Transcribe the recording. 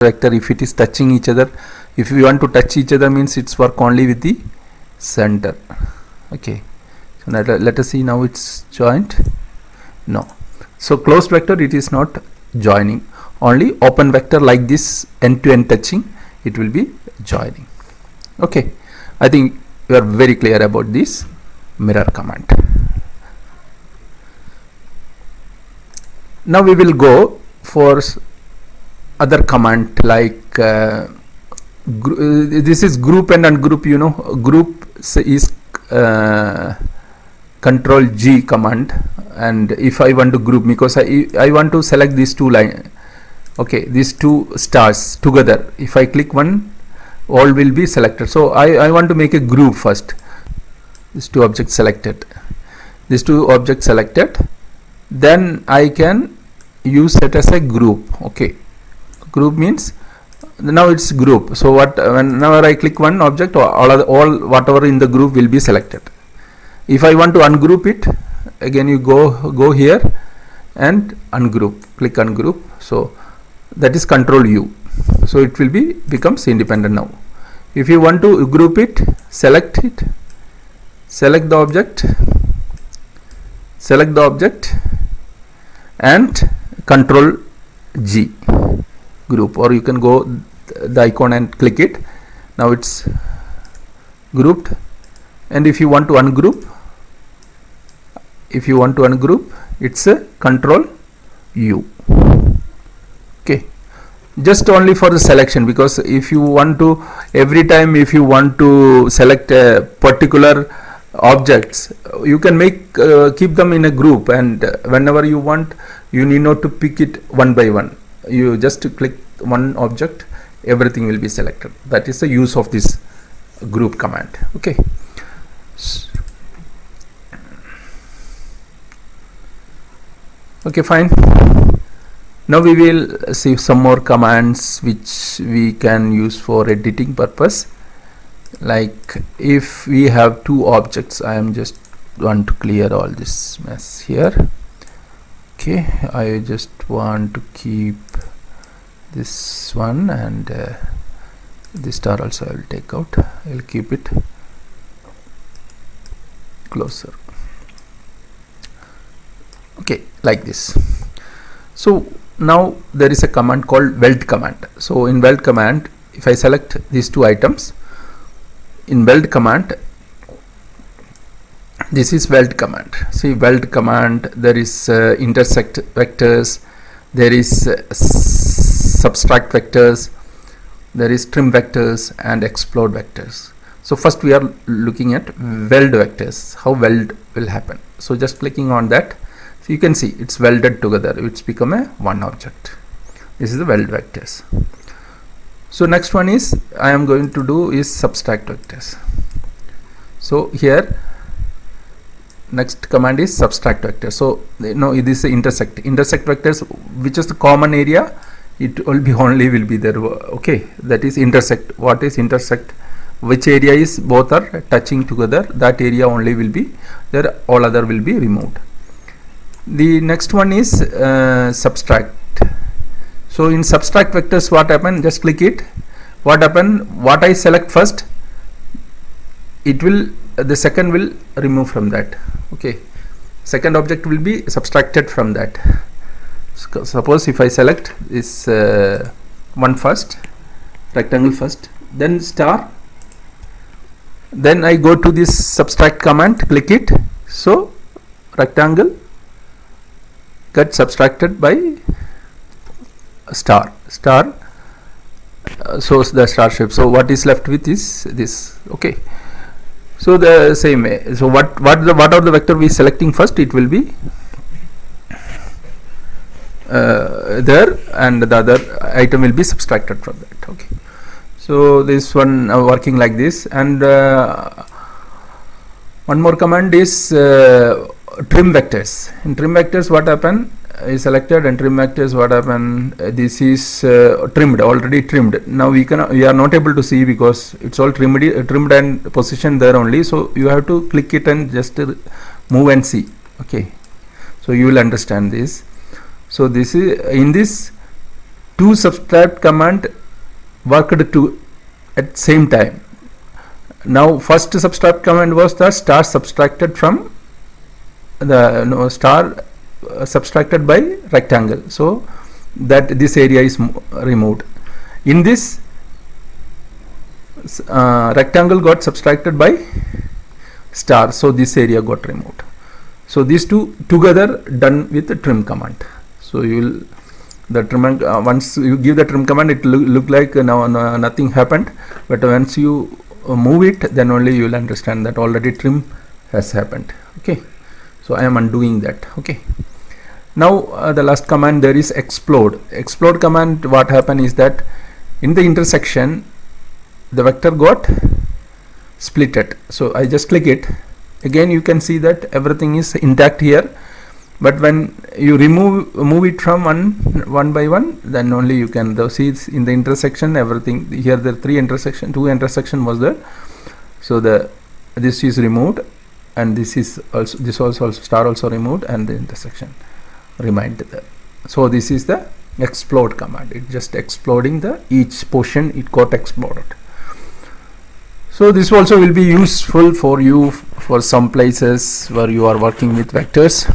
vector if it is touching each other. If we want to touch each other means it's work only with the center. Okay, so now let us see, now it's joined. No, so closed vector it is not joining, only open vector like this end to end touching it will be joining. Okay, I think you are very clear about this mirror command. Now we will go for other command like this is group and ungroup. You know, group is control G command, and if I want to group, because I want to select these two line, okay, these two stars together, if I click one, all will be selected. So I want to make a group first. These two objects selected, then I can use it as a group. Okay, group means now it's group. So whenever I click one object, all whatever in the group will be selected. If I want to ungroup it, again you go here and ungroup, click ungroup. So that is control U. So it will becomes independent now. If you want to group it, select the object and control G, group, or you can go the icon and click it. Now it's grouped. And if you want to ungroup, it's a control U. Okay, just only for the selection, because if you want to, every time if you want to select a particular objects, you can keep them in a group, and whenever you want, you need not to pick it one by one. You just click one object, everything will be selected. That is the use of this group command. Okay, okay, fine. Now we will see some more commands which we can use for editing purpose. Like if we have two objects, I am just want to clear all this mess here. Okay, I just want to keep this one, and this star also I will take out. I will keep it closer. Okay, like this. So now there is a command called weld command. So in weld command, if I select these two items, in weld command, this is weld command. See, weld command, there is intersect vectors, there is subtract vectors, there is trim vectors and explode vectors. So first we are looking at weld vectors, how weld will happen. So just clicking on that, so you can see it's welded together, it's become a one object. This is the weld vectors. So next one is I am going to do is subtract vectors. So here next command is subtract vector. So no, it is intersect vectors, which is the common area, it will be there. Okay, that is intersect. What is intersect? Which area is both are touching together, that area only will be there, all other will be removed. The next one is subtract. So in subtract vectors, what happen? Just click it. What happen? What I select first, it will, the second will remove from that. Okay, second object will be subtracted from that. Suppose if I select this one first, rectangle first, then star, then I go to this subtract command, click it. So rectangle get subtracted by star. So the star shape. So what is left with is this. Okay, so the same way. So what are the vector we selecting first, it will be there, and the other item will be subtracted from that. Okay, so this one working like this. And one more command is trim vectors. In trim vectors, what happen? Is selected, and trim vectors, what happen? This is already trimmed. Now we are not able to see because it's all trimmed and positioned there only. So you have to click it and just move and see. Okay, so you will understand this. So this is in this two subtract command worked to at same time. Now first subtract command was the star subtracted from the star subtracted by rectangle, so that this area is removed. In this rectangle got subtracted by star, so this area got removed. So these two together done with the trim command. So you will the trim once you give the trim command, it look like now nothing happened, but once you move it, then only you will understand that already trim has happened. Okay, so I am undoing that. Okay, now the last command, there is explode. Explode command, what happened is that in the intersection the vector got splitted. So I just click it again, you can see that everything is intact here, but when you move it from one by one, then only you can see in the intersection everything. Here the two intersection was there, so this is removed, and this is also star also removed, and the intersection remained there. So this is the explode command. It just exploding the each portion, it got exploded. So this also will be useful for you for some places where you are working with vectors,